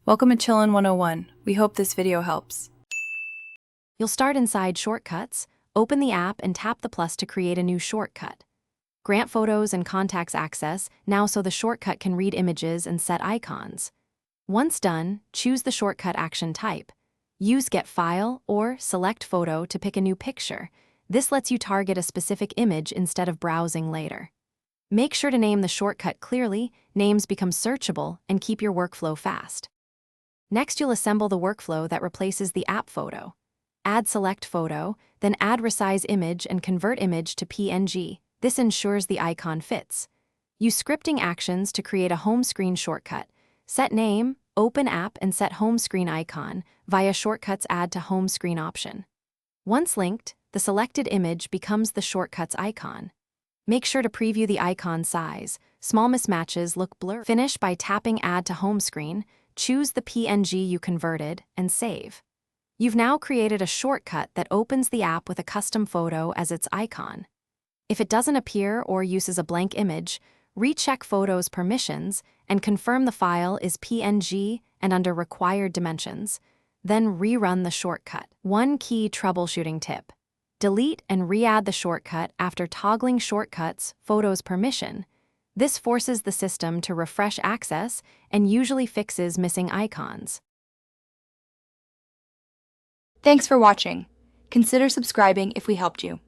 Welcome to Chillin' 101. We hope this video helps. You'll start inside Shortcuts, open the app and tap the plus to create a new shortcut. Grant photos and contacts access now so the shortcut can read images and set icons. Once done, choose the shortcut action type. Use Get File or Select Photo to pick a new picture. This lets you target a specific image instead of browsing later. Make sure to name the shortcut clearly, names become searchable, and keep your workflow fast. Next, you'll assemble the workflow that replaces the app photo. Add Select Photo, then add Resize Image and convert image to PNG. This ensures the icon fits. Use scripting actions to create a home screen shortcut. Set name, open app, and set home screen icon via Shortcuts Add to Home Screen option. Once linked, the selected image becomes the shortcut's icon. Make sure to preview the icon size. Small mismatches look blurry. Finish by tapping Add to Home Screen. Choose the PNG you converted, and save. You've now created a shortcut that opens the app with a custom photo as its icon. If it doesn't appear or uses a blank image, recheck Photos permissions and confirm the file is PNG and under required dimensions. Then rerun the shortcut. One key troubleshooting tip: delete and re-add the shortcut after toggling Shortcuts Photos permission. This forces the system to refresh access and usually fixes missing icons. Thanks for watching. Consider subscribing if we helped you.